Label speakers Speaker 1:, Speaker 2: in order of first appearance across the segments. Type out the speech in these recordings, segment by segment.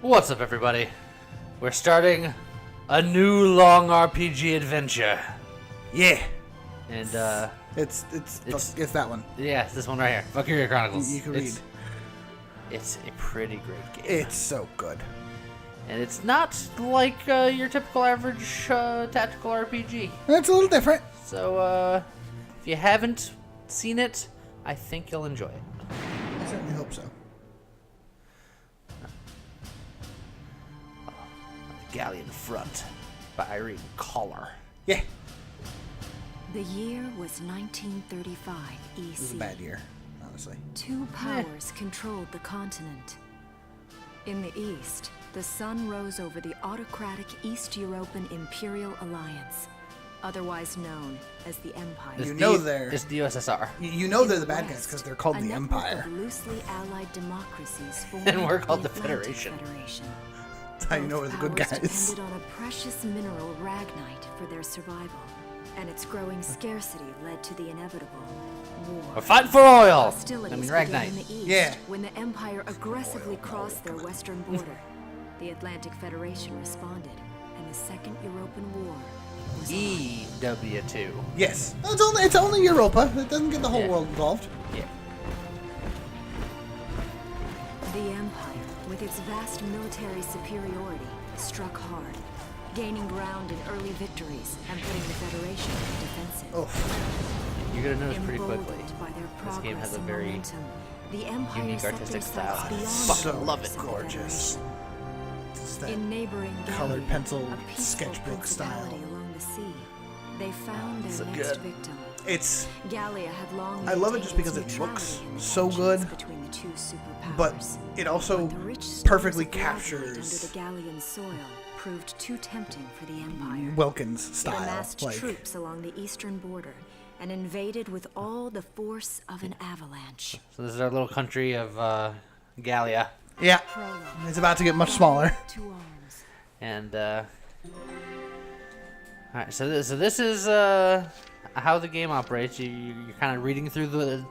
Speaker 1: What's up, everybody? We're starting a new long RPG adventure.
Speaker 2: Yeah.
Speaker 1: And,
Speaker 2: It's that one.
Speaker 1: yeah, it's this one right here. Valkyria Chronicles.
Speaker 2: You can read.
Speaker 1: It's a pretty great game.
Speaker 2: It's so good.
Speaker 1: And it's not like your typical average tactical RPG.
Speaker 2: It's a little different.
Speaker 1: So, if you haven't seen it, I think you'll enjoy it.
Speaker 2: I certainly hope so.
Speaker 1: Galleon Front by Irene Collar.
Speaker 2: Yeah.
Speaker 3: The year was 1935 EC.
Speaker 2: This is a bad year, honestly.
Speaker 3: Two powers controlled the continent. In the east, the sun rose over the autocratic East European Imperial Alliance, otherwise known as the Empire.
Speaker 1: It's
Speaker 2: It's
Speaker 1: the USSR.
Speaker 2: You know they're the bad guys because they're called
Speaker 3: a
Speaker 2: the
Speaker 3: network
Speaker 2: Empire.
Speaker 3: of loosely allied democracies formed
Speaker 1: And we're called the
Speaker 3: Atlantic
Speaker 1: Federation.
Speaker 2: That's how you know we're the good
Speaker 3: Both
Speaker 2: guys.
Speaker 3: powers depended on a precious mineral ragnite for their survival, and its growing scarcity led to the inevitable war.
Speaker 1: We're fighting for oil!
Speaker 3: Hostilities
Speaker 1: I mean,
Speaker 3: began in
Speaker 1: Ragnite.
Speaker 3: the east
Speaker 2: Yeah.
Speaker 3: when the Empire aggressively crossed their western border. The Atlantic Federation responded, and the Second European War was on.
Speaker 1: EW2.
Speaker 2: Yes. It's only Europa. It doesn't get the whole
Speaker 1: Yeah.
Speaker 2: world involved.
Speaker 1: Yeah.
Speaker 3: The Empire, with its vast military superiority, struck hard, gaining ground in early victories and putting the Federation on the defensive.
Speaker 2: Oh.
Speaker 1: You're gonna notice pretty quickly.
Speaker 3: Emboldened by their
Speaker 1: This game has
Speaker 3: progress
Speaker 1: a
Speaker 3: and
Speaker 1: very
Speaker 3: momentum, the Empire
Speaker 1: unique
Speaker 3: set
Speaker 1: artistic
Speaker 3: their
Speaker 1: style.
Speaker 3: sights
Speaker 1: I
Speaker 3: beyond
Speaker 1: fucking
Speaker 3: the
Speaker 1: love it.
Speaker 3: limits of the
Speaker 2: Gorgeous.
Speaker 3: Federation.
Speaker 2: It's that
Speaker 3: In neighboring
Speaker 2: colored
Speaker 3: Gallia,
Speaker 2: pencil
Speaker 3: a peaceful
Speaker 2: sketchbook style.
Speaker 3: principality along the sea, they found their
Speaker 1: So
Speaker 3: next
Speaker 1: good.
Speaker 3: victim.
Speaker 2: It's
Speaker 3: Gallia had long
Speaker 2: I love it just because
Speaker 3: maintained
Speaker 2: it
Speaker 3: its
Speaker 2: looks
Speaker 3: neutrality in the
Speaker 2: so
Speaker 3: tensions
Speaker 2: good,
Speaker 3: between the two superpowers.
Speaker 2: but it also
Speaker 3: The rich stores
Speaker 2: perfectly
Speaker 3: of Labyrinth
Speaker 2: captures
Speaker 3: under the Gallian soil proved too tempting for the Empire.
Speaker 2: Wilkins
Speaker 3: It
Speaker 2: style.
Speaker 3: amassed
Speaker 2: Like,
Speaker 3: troops along the eastern border and invaded with all the force of an avalanche.
Speaker 1: So this is our little country of Gallia.
Speaker 2: yeah,
Speaker 3: Prologue.
Speaker 2: it's about to get much smaller.
Speaker 3: To arms.
Speaker 1: And, alright, so this is, how the game operates. You're kind of reading through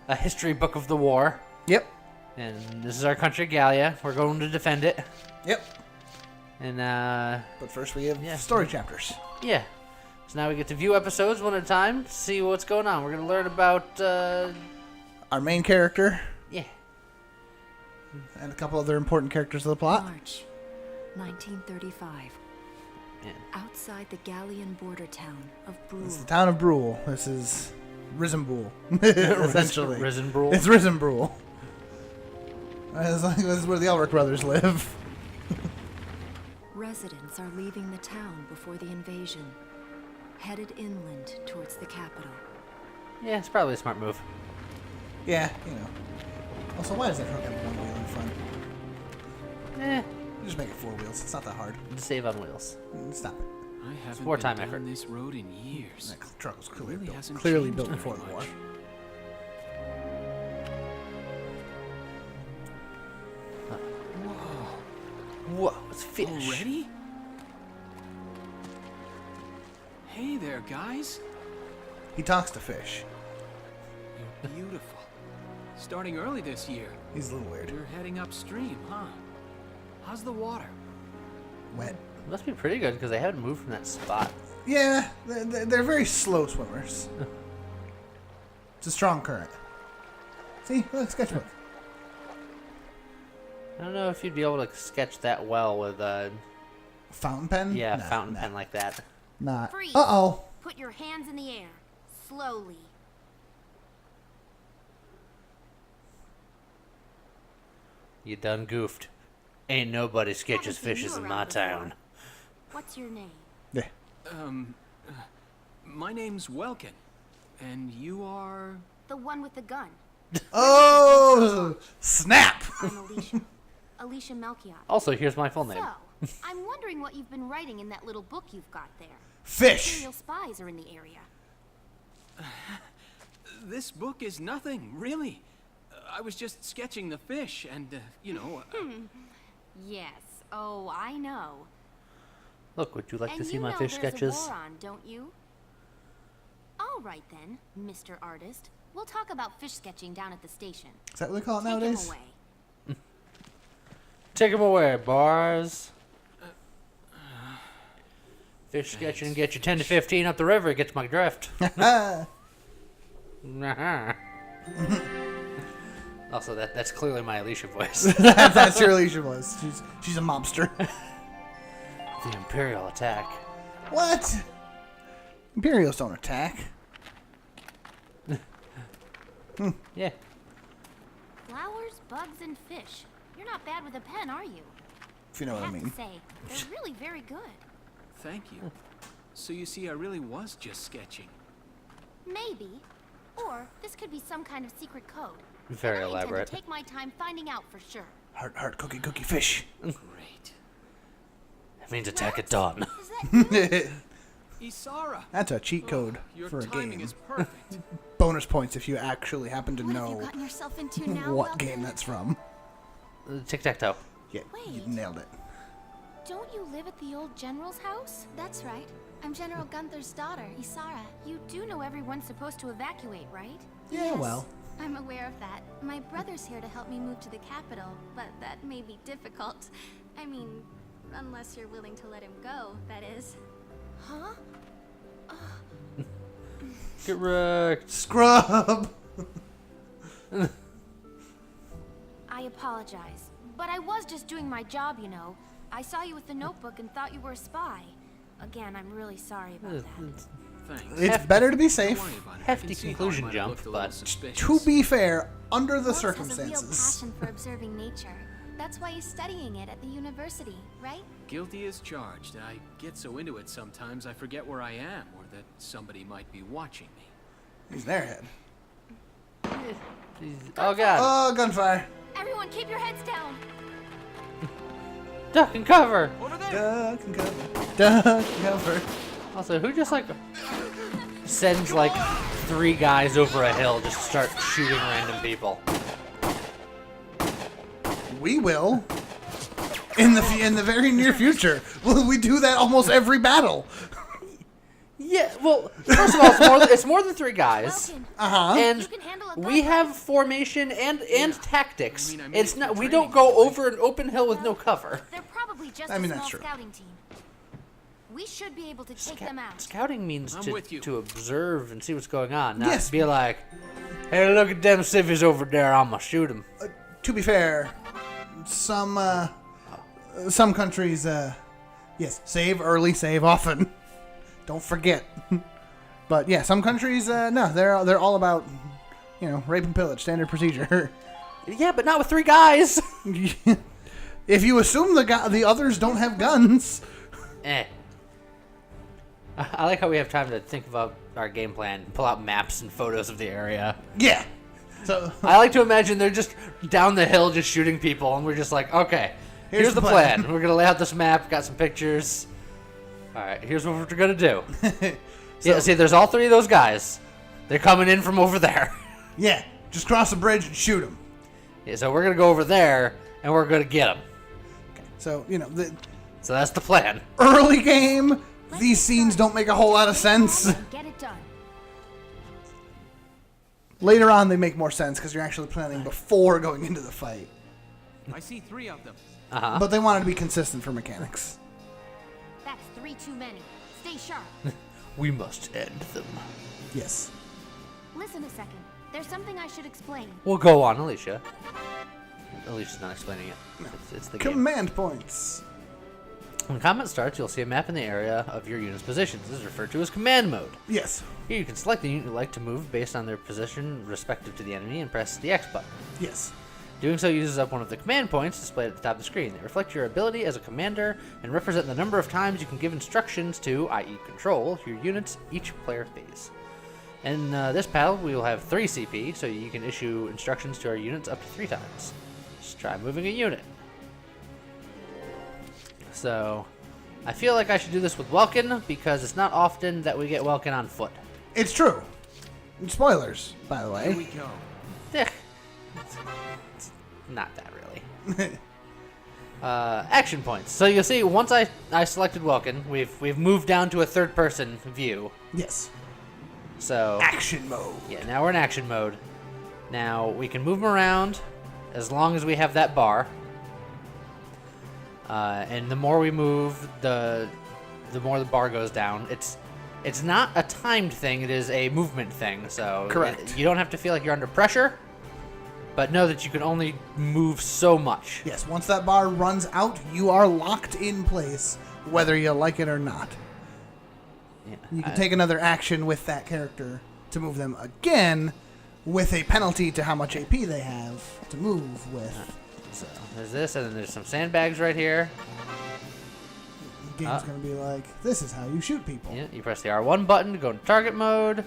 Speaker 1: a history book of the war.
Speaker 2: Yep.
Speaker 1: And this is our country, Gallia. We're going to defend it.
Speaker 2: Yep.
Speaker 1: And,
Speaker 2: But first we have
Speaker 1: Yeah.
Speaker 2: story chapters.
Speaker 1: yeah. So now we get to view episodes one at a time to see what's going on. We're going to learn about,
Speaker 2: Our main character
Speaker 1: yeah.
Speaker 2: and a couple other important characters of the plot.
Speaker 3: March 1935.
Speaker 1: Yeah.
Speaker 3: Outside the Gallian border town of Brule.
Speaker 2: It's the town of Brule. This is Risenbrule, essentially.
Speaker 1: Risen Brule.
Speaker 2: It's Risenbrule. This is where the Elric brothers live.
Speaker 3: Residents are leaving the town before the invasion, headed inland towards the capital.
Speaker 1: Yeah, it's probably a smart move.
Speaker 2: Yeah, you know. Also, why does that truck have one wheel in front?
Speaker 1: Eh,
Speaker 2: You just make it four wheels. It's not that hard.
Speaker 1: save on wheels.
Speaker 2: Stop it.
Speaker 4: I haven't
Speaker 1: wartime
Speaker 4: been down
Speaker 1: effort.
Speaker 4: this road in years.
Speaker 2: That truck was
Speaker 4: Really hasn't
Speaker 2: clearly
Speaker 4: changed
Speaker 2: built
Speaker 4: very
Speaker 2: before the war.
Speaker 4: much.
Speaker 1: Whoa, it's fish.
Speaker 4: Already? Hey there, guys.
Speaker 2: He talks to fish.
Speaker 4: You're beautiful. Starting early this year.
Speaker 2: He's a little weird.
Speaker 4: You're heading upstream, huh? How's the water?
Speaker 2: Wet.
Speaker 1: It must be pretty good because they haven't moved from that spot.
Speaker 2: Yeah, they're very slow swimmers. It's a strong current. See? Look, sketchbook.
Speaker 1: I don't know if you'd be able to sketch that well with a
Speaker 2: Fountain pen?
Speaker 1: yeah
Speaker 2: Nah,
Speaker 1: fountain
Speaker 2: nah,
Speaker 1: pen like that.
Speaker 2: Not.
Speaker 5: Freeze.
Speaker 2: Uh-oh.
Speaker 5: Put your hands in the air. Slowly.
Speaker 1: You done goofed. Ain't nobody sketches
Speaker 5: Haven't seen
Speaker 1: fishes
Speaker 5: you
Speaker 1: in my
Speaker 5: around before.
Speaker 1: town.
Speaker 5: What's your name?
Speaker 2: Yeah.
Speaker 4: My name's Welkin. And you are...
Speaker 5: The one with the gun.
Speaker 2: Oh! Snap!
Speaker 5: I'm Alicia. Alicia Melchiot.
Speaker 1: Also, here's my full name.
Speaker 5: So, I'm wondering what you've been writing in that little book you've got there.
Speaker 2: Fish!
Speaker 5: Imperial spies are in the area.
Speaker 4: This book is nothing, really. I was just sketching the fish and, you know...
Speaker 5: Yes. Oh, I know.
Speaker 1: Look, would you like
Speaker 5: and
Speaker 1: to see
Speaker 5: you
Speaker 1: my
Speaker 5: know
Speaker 1: fish
Speaker 5: there's
Speaker 1: sketches?
Speaker 5: a war on, don't you? All right then, Mr. Artist. We'll talk about fish sketching down at the station.
Speaker 2: Is that what they call it
Speaker 5: Take him
Speaker 2: nowadays?
Speaker 5: away.
Speaker 1: Take him away, bars. Fish sketching get you 10 to 15 up the river. Gets my drift. Also, that's clearly my Alicia voice.
Speaker 2: That's your Alicia voice. She's a mobster.
Speaker 1: The Imperial attack.
Speaker 2: What? Imperials don't attack.
Speaker 1: Yeah.
Speaker 5: Flowers, bugs, and fish. You're not bad with a pen, are you?
Speaker 2: If you know what I
Speaker 5: have
Speaker 2: mean.
Speaker 5: to say, they're really very good.
Speaker 4: Thank you. So you see, I really was just sketching.
Speaker 5: Maybe. Or this could be some kind of secret code.
Speaker 1: Very
Speaker 5: And I intend
Speaker 1: elaborate.
Speaker 5: to take my time finding out for sure.
Speaker 2: Heart, cookie, fish.
Speaker 4: Great.
Speaker 1: That means attack at dawn.
Speaker 5: Is that you?
Speaker 4: Isara!
Speaker 2: That's a cheat code
Speaker 4: Your
Speaker 2: for a
Speaker 4: timing
Speaker 2: game.
Speaker 4: is perfect.
Speaker 2: Bonus points if you actually happen to
Speaker 5: What have you
Speaker 2: know
Speaker 5: gotten yourself into now,
Speaker 2: what
Speaker 5: Welkin?
Speaker 2: game that's from.
Speaker 1: Tic-tac-toe.
Speaker 2: Yeah, you
Speaker 5: Wait.
Speaker 2: nailed it.
Speaker 5: Don't you live at the old general's house? That's right. I'm General Gunther's daughter, Isara. You do know everyone's supposed to evacuate, right?
Speaker 2: Yeah, well.
Speaker 5: I'm aware of that. My brother's here to help me move to the capital, but that may be difficult. I mean, unless you're willing to let him go, that is. Huh?
Speaker 1: Get wrecked.
Speaker 2: Scrub!
Speaker 5: I apologize, but I was just doing my job, you know. I saw you with the notebook and thought you were a spy. Again, I'm really sorry about that.
Speaker 4: Thanks.
Speaker 2: It's better to be
Speaker 4: Don't
Speaker 2: safe.
Speaker 4: worry about it. I
Speaker 1: Hefty
Speaker 4: can see how I
Speaker 1: conclusion
Speaker 4: might have
Speaker 1: jump,
Speaker 4: looked a little
Speaker 1: but
Speaker 4: suspicious.
Speaker 2: To be fair, under the
Speaker 5: Rose has a real
Speaker 2: circumstances.
Speaker 5: passion for observing nature. That's why he's studying it at the university, right?
Speaker 4: Guilty as charged. I get so into it sometimes I forget where I am or that somebody might be watching me.
Speaker 2: He's an airhead.
Speaker 1: Oh god.
Speaker 2: Oh, gunfire.
Speaker 5: Everyone, keep your heads down.
Speaker 1: Duck and cover.
Speaker 4: Over there!
Speaker 2: Duck and cover. Duck and cover.
Speaker 1: Also, who just like sends like 3 guys over a hill just to start shooting random people?
Speaker 2: We will. In the very near future. Will we do that almost every battle?
Speaker 1: Yeah, well, first of all, it's more than 3 guys.
Speaker 5: Welkin,
Speaker 2: Uh-huh.
Speaker 1: And
Speaker 5: you can handle a
Speaker 1: we
Speaker 5: gun,
Speaker 1: have formation and tactics.
Speaker 4: I mean, I made
Speaker 1: It's
Speaker 4: it
Speaker 1: not
Speaker 4: through
Speaker 1: we don't
Speaker 4: training,
Speaker 1: go
Speaker 4: right?
Speaker 1: over an open hill with no cover.
Speaker 5: They're probably just
Speaker 2: I mean,
Speaker 5: a
Speaker 2: that's
Speaker 5: small
Speaker 2: true.
Speaker 5: scouting team. We should be able to take them out.
Speaker 1: Scouting means
Speaker 4: I'm with you.
Speaker 1: to observe and see what's going on, not
Speaker 2: Yes.
Speaker 1: be like, hey, look at them civvies over there, I'm gonna shoot them.
Speaker 2: To be fair, some countries, yes, save early, save often. Don't forget. But yeah, some countries, no, they're all about, rape and pillage, standard procedure.
Speaker 1: Yeah, but not with 3 guys.
Speaker 2: If you assume the others don't have guns,
Speaker 1: I like how we have time to think about our game plan, pull out maps and photos of the area.
Speaker 2: yeah. So
Speaker 1: I like to imagine they're just down the hill just shooting people, and we're just like, okay, here's the plan. We're going to lay out this map, got some pictures. All right, here's what we're going to do. Yeah, see, there's all 3 of those guys. They're coming in from over there.
Speaker 2: yeah, just cross the bridge and shoot them.
Speaker 1: Yeah, so we're going to go over there, and we're going to get them.
Speaker 2: So the
Speaker 1: So that's the plan.
Speaker 2: early game, these scenes don't make a whole lot of sense.
Speaker 5: Get it done.
Speaker 2: Later on, they make more sense because you're actually planning before going into the fight.
Speaker 4: I see 3 of them.
Speaker 1: Uh-huh.
Speaker 2: But they wanted to be consistent for mechanics.
Speaker 5: That's 3 too many. Stay sharp.
Speaker 1: We must end them.
Speaker 2: Yes.
Speaker 5: Listen a second. There's something I should explain.
Speaker 1: Well, go on, Alicia. Alicia's not explaining it. It's the game.
Speaker 2: Command points.
Speaker 1: When combat starts, you'll see a map in the area of your unit's positions. This is referred to as command mode.
Speaker 2: Yes.
Speaker 1: Here you can select the unit you'd like to move based on their position respective to the enemy and press the X button.
Speaker 2: Yes.
Speaker 1: Doing so uses up one of the command points displayed at the top of the screen. They reflect your ability as a commander and represent the number of times you can give instructions to, i.e. control, your units each player phase. In this battle, we will have 3 CP, so you can issue instructions to our units up to 3 times. Just try moving a unit. So, I feel like I should do this with Welkin, because it's not often that we get Welkin on foot.
Speaker 2: It's true. Spoilers, by the
Speaker 4: Here we
Speaker 2: way.
Speaker 4: go.
Speaker 1: It's not that really. Action points. So you'll see, once I selected Welkin, we've moved down to a third-person view.
Speaker 2: Yes.
Speaker 1: So
Speaker 2: Action mode.
Speaker 1: yeah, now we're in action mode. Now we can move them around as long as we have that bar. And the more we move, the more the bar goes down. It's not a timed thing; it is a movement thing. So
Speaker 2: Correct.
Speaker 1: you don't have to feel like you're under pressure, but know that you can only move so much.
Speaker 2: Yes, once that bar runs out, you are locked in place, whether you like it or not.
Speaker 1: Yeah.
Speaker 2: You can take another action with that character to move them again, with a penalty to how much AP they have to move with.
Speaker 1: So there's this, and then there's some sandbags right here.
Speaker 2: The game's going to be like, this is how you shoot people.
Speaker 1: Yeah, you press the R1 button to go into target mode,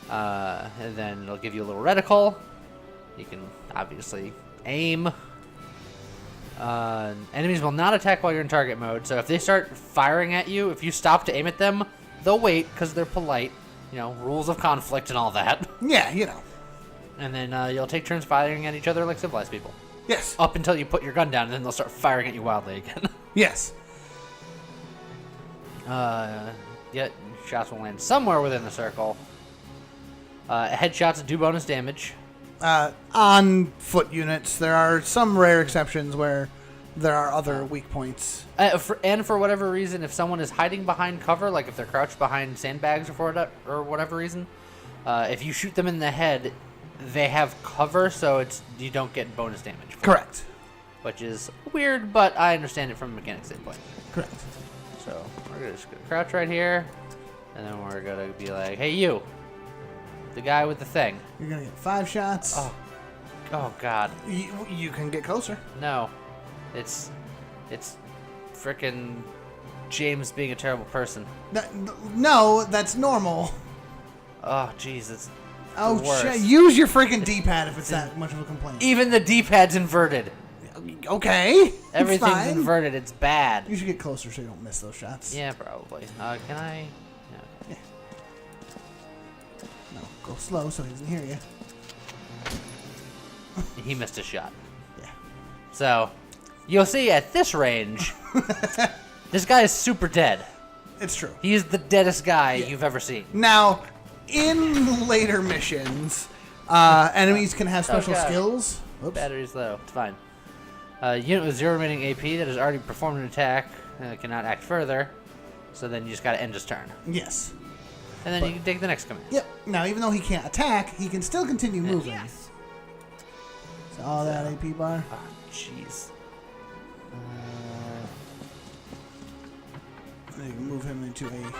Speaker 1: and then it'll give you a little reticle. You can obviously aim. Enemies will not attack while you're in target mode, so if they start firing at you, if you stop to aim at them, they'll wait because they're polite. You know, rules of conflict and all that.
Speaker 2: Yeah, you know.
Speaker 1: And then you'll take turns firing at each other like civilized people.
Speaker 2: Yes.
Speaker 1: Up until you put your gun down, and then they'll start firing at you wildly again.
Speaker 2: Yes.
Speaker 1: Yet shots will land somewhere within the circle. Headshots do bonus damage.
Speaker 2: On foot units, there are some rare exceptions where there are other weak points.
Speaker 1: And for whatever reason, if someone is hiding behind cover, like if they're crouched behind sandbags or whatever reason, if you shoot them in the head, they have cover, so you don't get bonus damage.
Speaker 2: Correct.
Speaker 1: Which is weird, but I understand it from a mechanics standpoint.
Speaker 2: Correct.
Speaker 1: So we're just gonna crouch right here, and then we're gonna be like, "Hey, you, the guy with the thing."
Speaker 2: You're going to get 5 shots.
Speaker 1: Oh God,
Speaker 2: You can get closer.
Speaker 1: no, it's frickin' James being a terrible person.
Speaker 2: No, that's normal.
Speaker 1: Oh jeez, it's
Speaker 2: Oh,
Speaker 1: the worst.
Speaker 2: shit. Use your freaking D-pad if it's that much of a complaint.
Speaker 1: Even the D-pad's inverted.
Speaker 2: Okay. it's
Speaker 1: Everything's
Speaker 2: fine.
Speaker 1: inverted. It's bad.
Speaker 2: You should get closer so you don't miss those shots.
Speaker 1: Yeah, probably. Can I? No.
Speaker 2: No, go slow so he doesn't hear you.
Speaker 1: He missed a shot.
Speaker 2: Yeah.
Speaker 1: So, you'll see at this range, this guy is super dead.
Speaker 2: It's true.
Speaker 1: He is the deadest guy you've ever seen.
Speaker 2: Now, in later missions, enemies can have special
Speaker 1: God.
Speaker 2: skills. Oops.
Speaker 1: Battery's low. It's fine. Unit with 0 remaining AP that has already performed an attack cannot act further. So then you just gotta end his turn.
Speaker 2: Yes.
Speaker 1: And then you can take the next command.
Speaker 2: Yep. Now, even though he can't attack, he can still continue moving.
Speaker 4: Yes.
Speaker 2: So all that AP bar.
Speaker 1: Oh, jeez.
Speaker 2: You can move him into a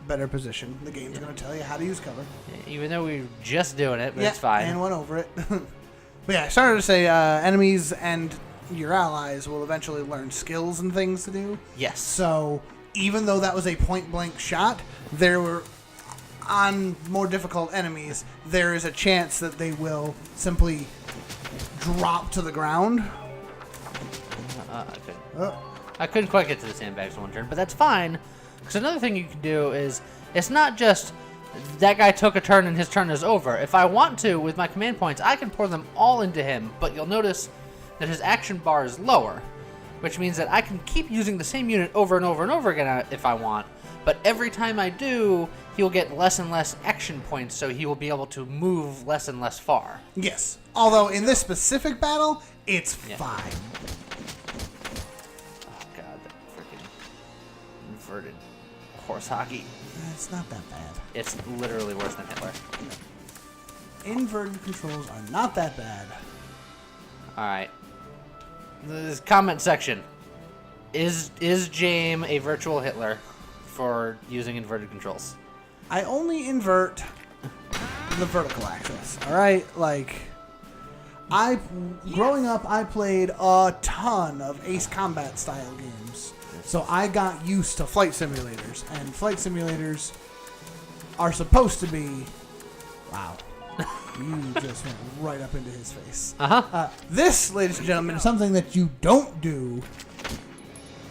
Speaker 2: better position. The game's going to tell you how to use cover.
Speaker 1: Even though we're just doing it, but
Speaker 2: Yeah,
Speaker 1: it's fine.
Speaker 2: and went over it. But yeah, I started to say enemies and your allies will eventually learn skills and things to do.
Speaker 1: Yes.
Speaker 2: So even though that was a point-blank shot, there were, on more difficult enemies, there is a chance that they will simply drop to the ground.
Speaker 1: I couldn't quite get to the sandbags in one turn, but that's fine. Because another thing you can do is, it's not just that guy took a turn and his turn is over. If I want to, with my command points, I can pour them all into him, but you'll notice that his action bar is lower, which means that I can keep using the same unit over and over and over again if I want, but every time I do, he'll get less and less action points, so he will be able to move less and less far.
Speaker 2: Yes. Although in this specific battle, it's fine.
Speaker 1: Oh god, that freaking inverted horse hockey.
Speaker 2: It's not that bad.
Speaker 1: It's literally worse than Hitler.
Speaker 2: Inverted controls are not that bad.
Speaker 1: Alright. This comment section. Is James a virtual Hitler for using inverted controls?
Speaker 2: I only invert the vertical axis. All right, like growing up, I played a ton of Ace Combat style games, so I got used to flight simulators, and flight simulators are supposed to be. Wow, you just went right up into his face. This, ladies and gentlemen, is something that you don't do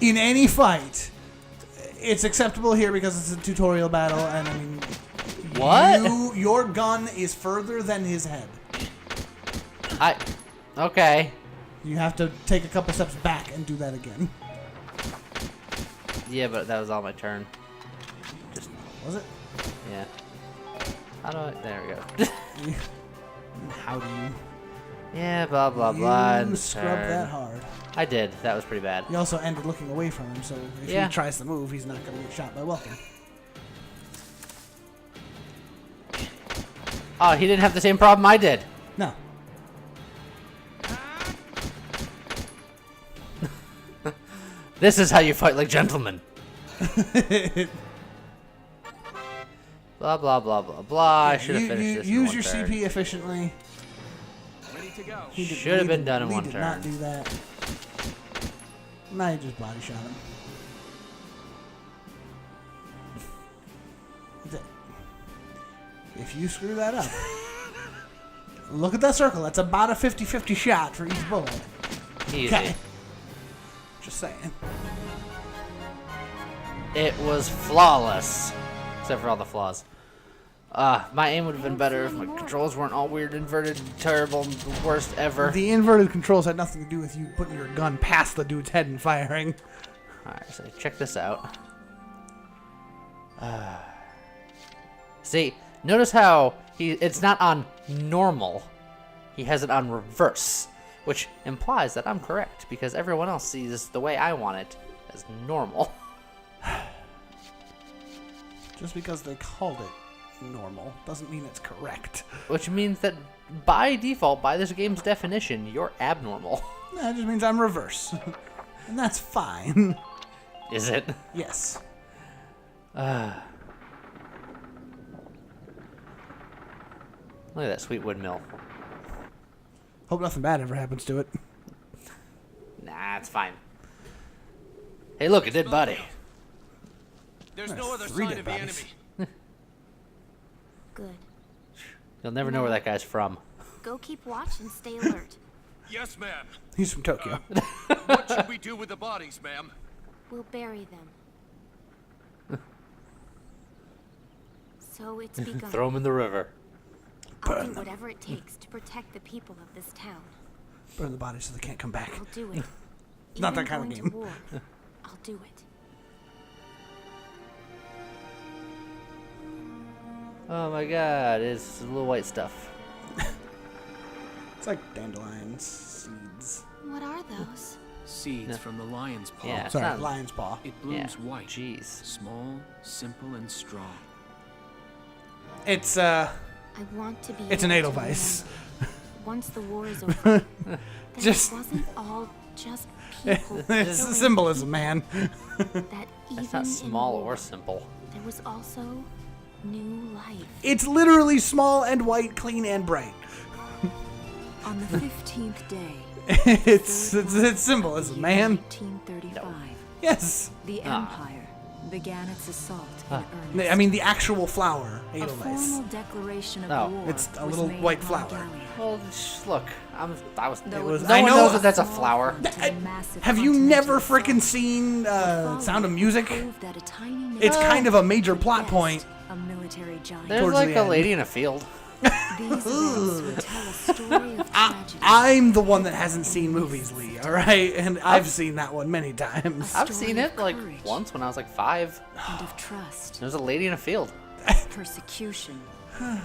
Speaker 2: in any fight. It's acceptable here because it's a tutorial battle, and I mean,
Speaker 1: What?
Speaker 2: Your gun is further than his head.
Speaker 1: Okay.
Speaker 2: You have to take a couple steps back and do that again.
Speaker 1: Yeah, but that was all my turn. Just,
Speaker 2: Was it?
Speaker 1: yeah. How do I... There we go.
Speaker 2: How do you?
Speaker 1: Yeah, blah, blah, blah.
Speaker 2: You
Speaker 1: and
Speaker 2: scrub
Speaker 1: turn.
Speaker 2: that hard.
Speaker 1: I did. That was pretty bad.
Speaker 2: You also ended looking away from him, so if
Speaker 1: Yeah.
Speaker 2: he tries to move, he's not going to get shot by Welcome.
Speaker 1: Oh, he didn't have the same problem I did.
Speaker 2: No.
Speaker 1: This is how you fight like gentlemen. Blah, blah, blah, blah, blah. I should have finished this in
Speaker 2: Use
Speaker 1: one
Speaker 2: your
Speaker 1: turn.
Speaker 2: CP efficiently.
Speaker 4: Ready to go.
Speaker 1: Should have been done in
Speaker 2: Lee
Speaker 1: one
Speaker 2: did
Speaker 1: turn.
Speaker 2: not do that. Now you just body shot him. If you screw that up, look at that circle. That's about a 50-50 shot for each bullet.
Speaker 1: Easy.
Speaker 2: Okay. Just saying.
Speaker 1: It was flawless. Except for all the flaws. My aim would have been better if my controls weren't all weird, inverted, terrible, the worst ever.
Speaker 2: The inverted controls had nothing to do with you putting your gun past the dude's head and firing.
Speaker 1: Alright, so check this out. See, notice how it's not on normal. He has it on reverse, which implies that I'm correct, because everyone else sees the way I want it as normal.
Speaker 2: Just because they called it normal doesn't mean it's correct.
Speaker 1: Which means that by default, by this game's definition, you're abnormal.
Speaker 2: That just means I'm reverse. And that's fine.
Speaker 1: Is it?
Speaker 2: Yes.
Speaker 1: Look at that sweet wood mill.
Speaker 2: Hope nothing bad ever happens to it.
Speaker 1: Nah, it's fine. Hey, look, a dead body.
Speaker 4: There's no other
Speaker 2: 3
Speaker 4: sign
Speaker 2: dead
Speaker 4: of the
Speaker 2: bodies.
Speaker 4: enemy.
Speaker 5: Good.
Speaker 1: You'll never know where that guy's from.
Speaker 5: Go keep watch and stay alert.
Speaker 4: Yes, ma'am.
Speaker 2: He's from Tokyo.
Speaker 4: What should we do with the bodies, ma'am?
Speaker 5: We'll bury them. So it's begun.
Speaker 1: Throw him in the river.
Speaker 5: I'll
Speaker 2: Burn
Speaker 5: do
Speaker 2: them.
Speaker 5: whatever it takes to protect the people of this town.
Speaker 2: Burn the bodies so they can't come back.
Speaker 5: I'll do it.
Speaker 2: Not
Speaker 5: Even
Speaker 2: that kind of
Speaker 5: going
Speaker 2: game.
Speaker 5: to war, I'll do it.
Speaker 1: Oh my god, it's little white stuff.
Speaker 2: It's like dandelions, seeds.
Speaker 5: What are those?
Speaker 4: Seeds
Speaker 1: No.
Speaker 4: from the lion's paw.
Speaker 1: Yeah. It's
Speaker 2: Sorry,
Speaker 1: not-
Speaker 2: lion's paw.
Speaker 4: It blooms
Speaker 1: Yeah.
Speaker 4: white.
Speaker 1: Jeez.
Speaker 4: Small, simple, and strong.
Speaker 2: It's
Speaker 5: I want to be.
Speaker 2: It's an
Speaker 5: able to
Speaker 2: Edelweiss.
Speaker 5: remember, once the war is over, that
Speaker 2: Just-
Speaker 5: it wasn't all just people.
Speaker 2: it's
Speaker 5: killing
Speaker 2: the symbolism, man.
Speaker 5: That even
Speaker 1: That's not
Speaker 5: in
Speaker 1: small
Speaker 5: war,
Speaker 1: or simple.
Speaker 5: there was also new life.
Speaker 2: It's literally small and white, clean and bright.
Speaker 3: On the 15th day,
Speaker 2: it's symbolism, man.
Speaker 3: 1935,
Speaker 2: Yes.
Speaker 3: the
Speaker 1: Ah.
Speaker 3: Empire began its assault in earnest.
Speaker 2: I mean the actual flower,
Speaker 3: a
Speaker 2: Edelweiss.
Speaker 3: formal declaration of
Speaker 1: Oh.
Speaker 3: war
Speaker 2: It's a
Speaker 3: was
Speaker 2: little
Speaker 3: made
Speaker 2: white
Speaker 3: upon
Speaker 2: flower.
Speaker 3: Gallia.
Speaker 1: Well, look, I was.
Speaker 3: Though
Speaker 2: was-
Speaker 3: it
Speaker 1: No
Speaker 2: I
Speaker 1: one
Speaker 2: know-
Speaker 1: knows that that's a
Speaker 3: small
Speaker 1: flower.
Speaker 3: front to massive
Speaker 2: Have you
Speaker 3: continental
Speaker 2: never
Speaker 3: assault,
Speaker 2: frickin' seen
Speaker 3: what
Speaker 2: Sound of
Speaker 3: followed
Speaker 2: Music?
Speaker 3: proved that a tiny
Speaker 2: It's
Speaker 3: nation
Speaker 2: kind of a major plot
Speaker 3: possessed
Speaker 2: point.
Speaker 3: a military giant.
Speaker 1: There's
Speaker 2: towards
Speaker 1: like
Speaker 2: the
Speaker 1: a
Speaker 2: end.
Speaker 1: lady in a field.
Speaker 3: These events would tell a story of tragedy.
Speaker 2: I'm the one that hasn't seen movies, Lee, alright? And I've seen that one many times.
Speaker 1: I've
Speaker 3: story
Speaker 1: seen
Speaker 3: of
Speaker 1: it like
Speaker 3: courage.
Speaker 1: once when I was like 5.
Speaker 3: and of trust,
Speaker 1: There's a lady in a field.
Speaker 3: persecution, and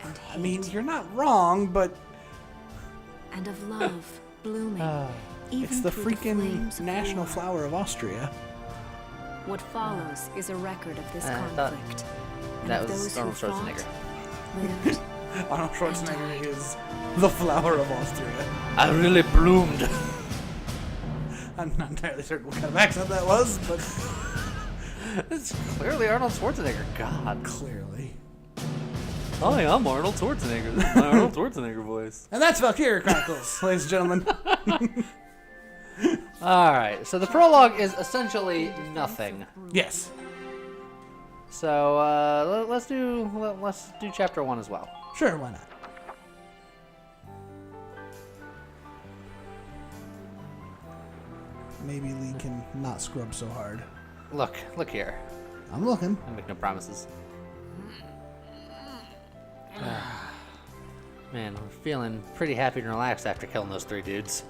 Speaker 3: hate,
Speaker 2: I mean, you're not wrong, but
Speaker 3: and of love blooming. Even
Speaker 2: it's the
Speaker 3: through
Speaker 2: freaking
Speaker 3: flames of
Speaker 2: national
Speaker 3: war.
Speaker 2: flower of Austria.
Speaker 3: What follows is a record of this
Speaker 1: I thought
Speaker 3: conflict. And
Speaker 1: that
Speaker 3: of
Speaker 1: was
Speaker 3: those who
Speaker 1: Arnold
Speaker 3: fought,
Speaker 1: Schwarzenegger.
Speaker 3: lived,
Speaker 2: Arnold Schwarzenegger is the flower of Austria.
Speaker 1: I really bloomed.
Speaker 2: I'm not entirely certain what kind of accent that was, but
Speaker 1: It's clearly Arnold Schwarzenegger. God.
Speaker 2: clearly.
Speaker 1: Hi, I'm Arnold Schwarzenegger. This is my Arnold Schwarzenegger voice.
Speaker 2: And that's Valkyria Chronicles, ladies and gentlemen.
Speaker 1: All right, so the prologue is essentially nothing.
Speaker 2: Yes.
Speaker 1: So let's do chapter 1 as well.
Speaker 2: Sure, why not? Maybe Lee can not scrub so hard.
Speaker 1: Look here.
Speaker 2: I'm looking.
Speaker 1: I make no promises. Man, I'm feeling pretty happy and relaxed after killing those 3 dudes.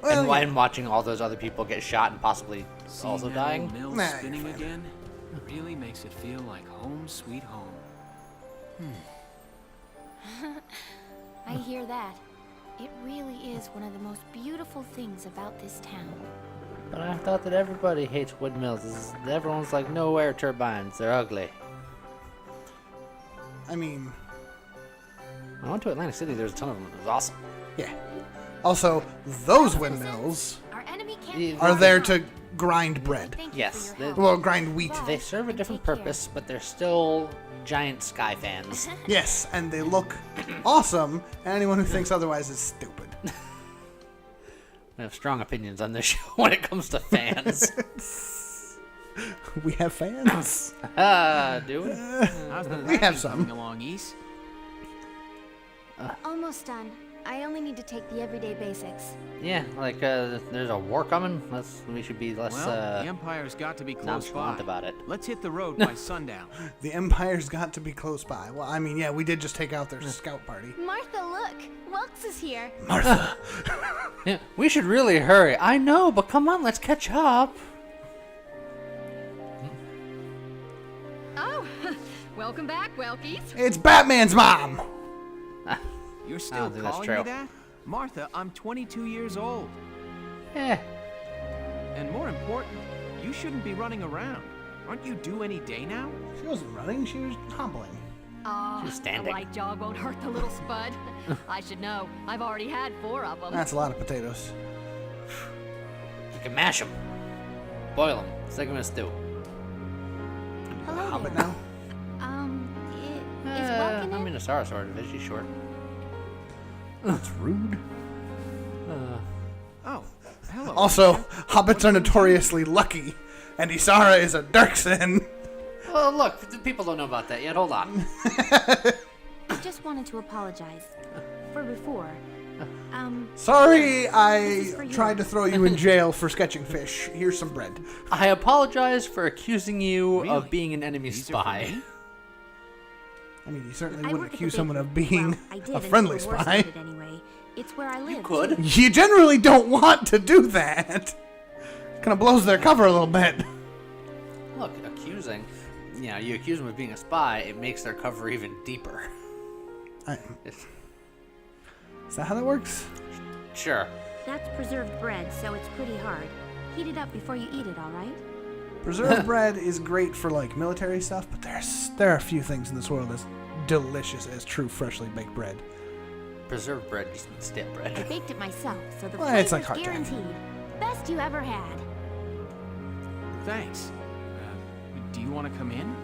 Speaker 2: Well, yeah.
Speaker 1: And watching all those other people get shot and possibly also
Speaker 4: Seeing that
Speaker 1: dying.
Speaker 4: old mill
Speaker 2: Nah, you're
Speaker 4: spinning
Speaker 2: fine.
Speaker 4: again really makes it feel like home sweet home.
Speaker 5: I hear that. It really is one of the most beautiful things about this town.
Speaker 1: But I thought that everybody hates windmills. Everyone's like, no air turbines. They're ugly.
Speaker 2: I mean,
Speaker 1: I went to Atlantic City. There's a ton of them. It was awesome.
Speaker 2: yeah. Also, those windmills
Speaker 5: Our enemy can't
Speaker 1: Yeah.
Speaker 2: are there to grind bread.
Speaker 5: Thank you
Speaker 1: Yes,
Speaker 5: for
Speaker 1: they-
Speaker 5: your help.
Speaker 2: Well, grind wheat.
Speaker 1: They serve a different purpose, but they're still giant sky fans.
Speaker 2: Yes, and they look awesome, and anyone who thinks otherwise is stupid.
Speaker 1: I have strong opinions on this show when it comes to fans.
Speaker 2: We have fans.
Speaker 1: Do we?
Speaker 4: How's the
Speaker 2: We have
Speaker 4: packing
Speaker 2: some.
Speaker 4: coming along, East?
Speaker 5: Almost done. I only need to take the everyday basics.
Speaker 1: Yeah, like there's a war coming. We should be less
Speaker 4: Well, the Empire's got to be close
Speaker 1: nonchalant
Speaker 4: by.
Speaker 1: about it.
Speaker 4: Let's hit the road by sundown.
Speaker 2: The Empire's got to be close by. Well, I mean, yeah, we did just take out their scout party.
Speaker 5: Martha, look! Welks is here.
Speaker 2: Martha.
Speaker 1: Yeah, we should really hurry. I know, but come on, let's catch up.
Speaker 6: Oh, welcome back, Welkies.
Speaker 2: It's Batman's mom.
Speaker 4: You're
Speaker 1: I
Speaker 4: still
Speaker 1: don't think that's
Speaker 4: calling
Speaker 1: true.
Speaker 4: me that? Martha, I'm 22 years old.
Speaker 1: Eh,
Speaker 4: And more important, you shouldn't be running around. Aren't you due any day now?
Speaker 2: She wasn't running, she was hobbling.
Speaker 6: Aw,
Speaker 1: She's
Speaker 6: a
Speaker 1: standing.
Speaker 6: light jog won't hurt the little spud. I should know. I've already had 4 of them.
Speaker 2: That's a lot of potatoes.
Speaker 1: you can mash them, boil them, stick them in a stew.
Speaker 5: Hello
Speaker 2: Hobbit
Speaker 5: there.
Speaker 2: now?
Speaker 5: Is Welk in
Speaker 1: I
Speaker 5: it?
Speaker 1: mean, a sort of it. She's short.
Speaker 2: That's rude.
Speaker 4: Oh, hello.
Speaker 2: Also, hobbits are notoriously lucky, and Isara is a Dirksen.
Speaker 1: Well, look, people don't know about that yet. Hold on.
Speaker 5: I just wanted to apologize for before.
Speaker 2: Sorry,
Speaker 5: This is
Speaker 2: I
Speaker 5: for you.
Speaker 2: tried to throw you in jail for sketching fish. Here's some bread.
Speaker 1: I apologize for accusing you
Speaker 4: Really?
Speaker 1: of being an enemy
Speaker 4: These are for
Speaker 1: spy.
Speaker 4: me?
Speaker 2: I mean, you certainly
Speaker 5: I
Speaker 2: wouldn't
Speaker 5: work at the
Speaker 2: accuse someone of
Speaker 5: bakery.
Speaker 2: being
Speaker 5: Well, I did
Speaker 2: a
Speaker 5: until
Speaker 2: friendly
Speaker 5: the war
Speaker 2: spy.
Speaker 5: started Anyway. It's where I live.
Speaker 1: Could.
Speaker 2: You generally don't want to do that. Kind of blows their cover a little bit.
Speaker 1: Look, accusing. You know, you accuse them of being a spy, it makes their cover even deeper. It's-
Speaker 2: Is that how that works?
Speaker 1: Sure.
Speaker 5: That's preserved bread, so it's pretty hard. Heat it up before you eat it, all right?
Speaker 2: Preserved bread is great for like military stuff, but there are a few things in this world as delicious as true freshly baked bread.
Speaker 1: Preserved bread just means stale
Speaker 5: I
Speaker 1: bread.
Speaker 5: baked it myself, so the
Speaker 2: Well,
Speaker 5: flavor's
Speaker 2: it's like hard tack.
Speaker 5: guaranteed. Best you ever had.
Speaker 4: Thanks. Do you want to come in?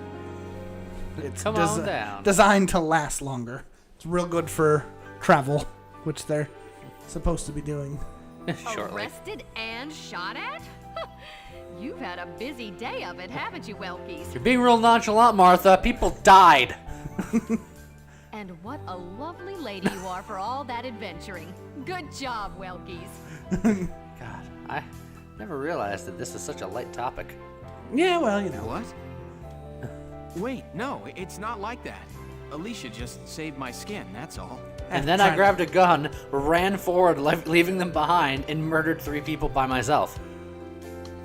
Speaker 2: It's
Speaker 1: Come on down.
Speaker 2: designed to last longer. It's real good for travel, which they're supposed to be doing.
Speaker 1: Shortly.
Speaker 6: Arrested and shot at? You've had a busy day of it, haven't you, Welkies?
Speaker 1: You're being real nonchalant, Martha. People died.
Speaker 6: And what a lovely lady you are for all that adventuring. Good job, Welkies.
Speaker 1: God, I never realized that this is such a light topic.
Speaker 2: Yeah, well, you know.
Speaker 4: What? Wait, no, it's not like that. Alicia just saved my skin, that's all.
Speaker 1: And then I grabbed a gun, ran forward, leaving them behind, and murdered 3 people by myself.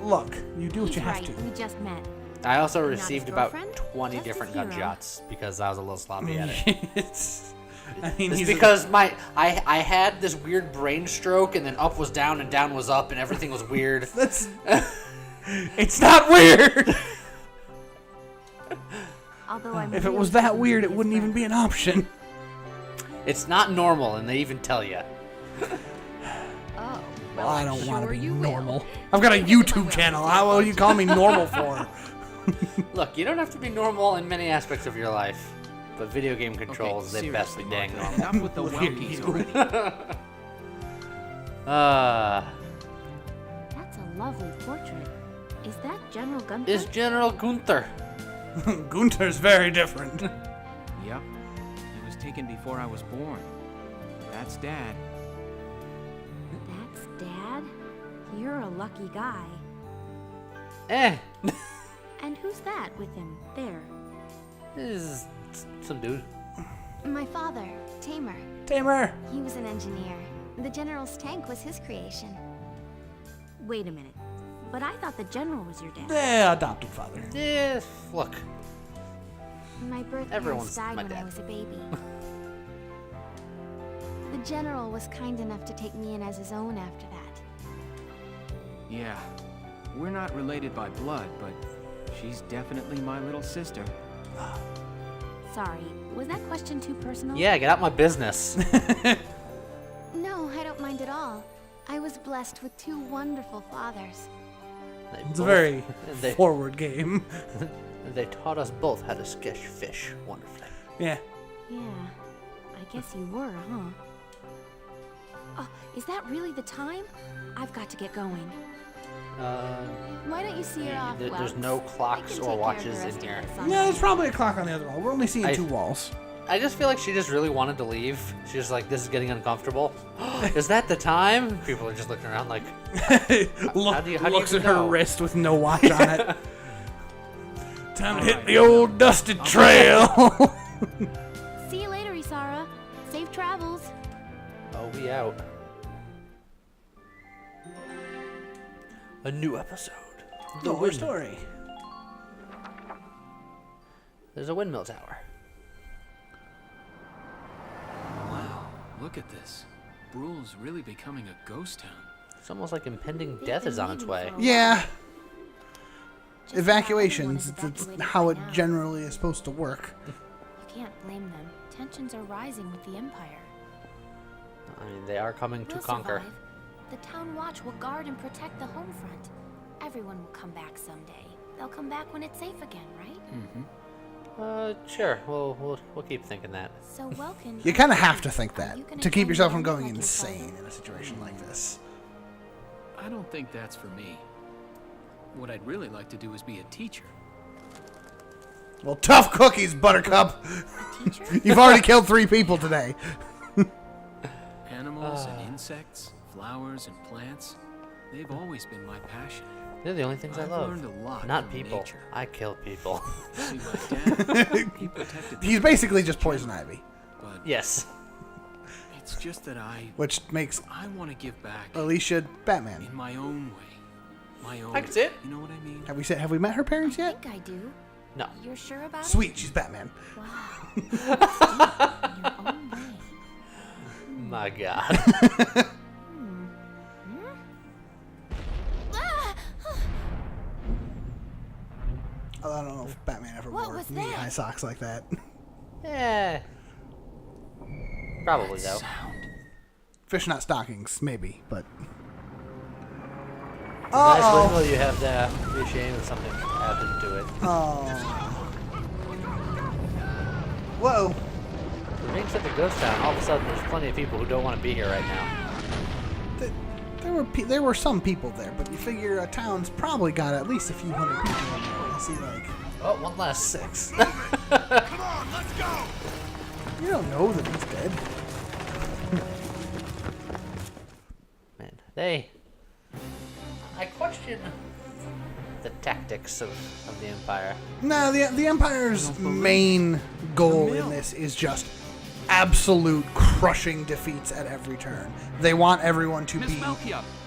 Speaker 2: Look, you do what
Speaker 5: He's
Speaker 2: you have
Speaker 5: right.
Speaker 2: to.
Speaker 5: We just met.
Speaker 1: I also
Speaker 5: Not his
Speaker 1: received about
Speaker 5: girlfriend,
Speaker 1: 20
Speaker 5: just his
Speaker 1: different
Speaker 5: hero.
Speaker 1: gunshots because I was a little sloppy at it.
Speaker 2: I mean,
Speaker 1: It's
Speaker 2: he's
Speaker 1: because I had this weird brain stroke, and then up was down and down was up, and everything was weird.
Speaker 2: that's. It's not weird.
Speaker 5: Although I'm
Speaker 2: If it
Speaker 5: really
Speaker 2: was that
Speaker 5: concerned
Speaker 2: weird,
Speaker 5: for
Speaker 2: it
Speaker 5: his
Speaker 2: wouldn't even
Speaker 5: friend.
Speaker 2: be an option.
Speaker 1: It's not normal, and they even tell you.
Speaker 6: Oh,
Speaker 2: Well, I
Speaker 6: I'm
Speaker 2: don't want to
Speaker 6: sure
Speaker 2: be
Speaker 6: you will.
Speaker 2: normal. I've got a YouTube channel. How will you call me normal for?
Speaker 1: Look, you don't have to be normal in many aspects of your life, but video game controls,
Speaker 4: Okay,
Speaker 1: they best be
Speaker 4: seriously,
Speaker 1: dang
Speaker 4: Martha,
Speaker 1: normal.
Speaker 4: enough with the
Speaker 2: Look at
Speaker 4: Welkies
Speaker 2: you.
Speaker 4: already.
Speaker 5: That's a lovely portrait. Is that General Gunther?
Speaker 1: Is General Gunther.
Speaker 2: Gunter's very different.
Speaker 4: Yep. It was taken before I was born. That's Dad.
Speaker 5: That's Dad? You're a lucky guy.
Speaker 1: Eh.
Speaker 5: And who's that with him? There.
Speaker 1: This is some dude.
Speaker 5: My father, Tamer.
Speaker 2: Tamer.
Speaker 5: He was an engineer. The General's tank was his creation. Wait a minute. But I thought the General was your dad.
Speaker 2: The adopted father.
Speaker 1: Yeah, look.
Speaker 5: My birth
Speaker 1: Everyone's
Speaker 5: parents died
Speaker 1: my
Speaker 5: when I
Speaker 1: dad.
Speaker 5: was a baby. The General was kind enough to take me in as his own after that.
Speaker 4: Yeah. We're not related by blood, but she's definitely my little sister.
Speaker 5: Sorry, was that question too personal?
Speaker 1: Yeah, get out my business.
Speaker 5: No, I don't mind at all. I was blessed with two wonderful fathers.
Speaker 2: It's a very
Speaker 1: they,
Speaker 2: forward game.
Speaker 1: they taught us both how to sketch fish wonderfully.
Speaker 2: Yeah.
Speaker 5: Yeah, I guess you were, huh? Oh, is that really the time? I've got to get going. Why don't you see her off,
Speaker 1: There's no clocks or watches in here.
Speaker 2: Yeah, there's probably a clock on the other wall. We're only seeing two walls.
Speaker 1: I just feel like she just really wanted to leave. She's just like, this is getting uncomfortable. Is that the time? People are just looking around like, how do you
Speaker 2: looks
Speaker 1: even
Speaker 2: at her
Speaker 1: know?
Speaker 2: wrist with no watch on it. Time to hit the old dusted trail.
Speaker 5: See you later, Isara. Safe travels.
Speaker 1: Oh, we out. A new episode.
Speaker 2: The War Story.
Speaker 1: There's a windmill tower.
Speaker 4: Wow, look at this. Brule's really becoming a ghost town.
Speaker 1: It's almost like impending death is on its way.
Speaker 2: Yeah. Evacuations. It's how it generally is supposed to work.
Speaker 5: You can't blame them. Tensions are rising with the Empire.
Speaker 1: I mean, they are coming to
Speaker 5: We'll
Speaker 1: conquer.
Speaker 5: survive. The Town Watch will guard and protect the home front. Everyone will come back someday. They'll come back when it's safe again, right?
Speaker 1: Sure. We'll keep thinking that.
Speaker 5: So Welkin.
Speaker 2: You kind of have to think that
Speaker 5: You can
Speaker 2: to keep
Speaker 5: attend
Speaker 2: yourself from
Speaker 5: them
Speaker 2: going
Speaker 5: like your
Speaker 2: insane
Speaker 5: father.
Speaker 2: in a situation like this.
Speaker 4: I don't think that's for me. What I'd really like to do is be a teacher.
Speaker 2: Well, tough cookies, Buttercup.
Speaker 5: Teacher?
Speaker 2: You've already killed 3 people today.
Speaker 4: Animals and insects, flowers and plants, they've always been my passion.
Speaker 1: They're the only things I
Speaker 4: I've
Speaker 1: love.
Speaker 4: learned a lot
Speaker 1: Not
Speaker 4: from
Speaker 1: people.
Speaker 4: nature.
Speaker 1: I kill people.
Speaker 4: See, my dad, he protected
Speaker 2: He's basically just poison ivy,
Speaker 4: but
Speaker 1: Yes.
Speaker 4: it's just that I
Speaker 2: which makes
Speaker 4: want to give back
Speaker 2: Alicia Batman.
Speaker 4: in my own way. My own.
Speaker 1: I can see it.
Speaker 4: You know what I mean?
Speaker 2: Have we met her parents
Speaker 5: I
Speaker 2: yet?
Speaker 5: think I do.
Speaker 1: No.
Speaker 5: You're sure about
Speaker 2: Sweet, she's Batman.
Speaker 5: it? Wow. In your own way.
Speaker 1: My God.
Speaker 2: I don't know if Batman ever
Speaker 5: What
Speaker 2: wore
Speaker 5: was
Speaker 2: knee-high
Speaker 5: that?
Speaker 2: socks like that.
Speaker 1: Yeah. Probably though.
Speaker 4: Sound.
Speaker 2: Fish not stockings, maybe, but.
Speaker 1: Nice
Speaker 2: Uh-oh.
Speaker 1: windmill you have there. Be a shame if something happened to it.
Speaker 2: Oh. Whoa.
Speaker 1: For being such a ghost town, all of a sudden there's plenty of people who don't want to be here right now.
Speaker 2: There were some people there, but you figure a town's probably got at least a few hundred people in there. I see, like,
Speaker 1: Oh, one less.
Speaker 2: 6.
Speaker 7: Come on, let's go!
Speaker 2: You don't know that he's dead.
Speaker 1: Man, I question the tactics of the Empire.
Speaker 2: No, the Empire's main goal in this is just absolute crushing defeats at every turn. They want everyone to be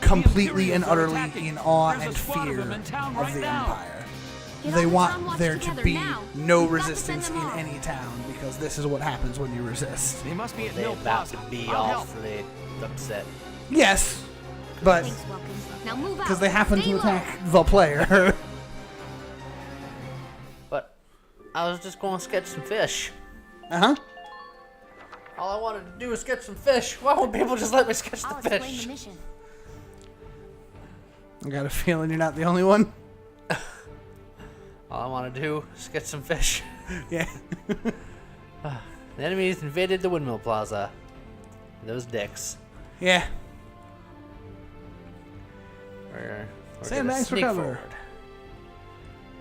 Speaker 2: completely and utterly in awe and fear of the Empire.
Speaker 5: Get
Speaker 2: They
Speaker 5: all the
Speaker 2: want
Speaker 5: Town Watch
Speaker 2: there to
Speaker 5: together
Speaker 2: be
Speaker 5: now.
Speaker 2: no
Speaker 5: We've got to
Speaker 2: resistance
Speaker 5: send
Speaker 2: in
Speaker 5: them off.
Speaker 2: any town, because this is what happens when you resist.
Speaker 4: They must be at
Speaker 1: They're
Speaker 4: Mill
Speaker 1: about to
Speaker 4: Plaza.
Speaker 1: be
Speaker 4: I'll help.
Speaker 1: awfully upset.
Speaker 2: Yes, but
Speaker 5: Thanks, Welkin. Now move out.
Speaker 2: because they happen
Speaker 5: Stay
Speaker 2: to
Speaker 5: low.
Speaker 2: attack the player.
Speaker 1: But I was just going to sketch some fish.
Speaker 2: Uh-huh.
Speaker 1: All I wanted to do was sketch some fish. Why won't people just let me sketch
Speaker 5: I'll
Speaker 1: the
Speaker 5: explain
Speaker 1: fish?
Speaker 5: the mission.
Speaker 2: I got a feeling you're not the only one.
Speaker 1: All I want to do is sketch some fish.
Speaker 2: Yeah.
Speaker 1: The enemies invaded the windmill plaza. Those dicks.
Speaker 2: Yeah.
Speaker 1: We're gonna
Speaker 2: Sandbags for
Speaker 1: sneak
Speaker 2: cover.
Speaker 1: forward.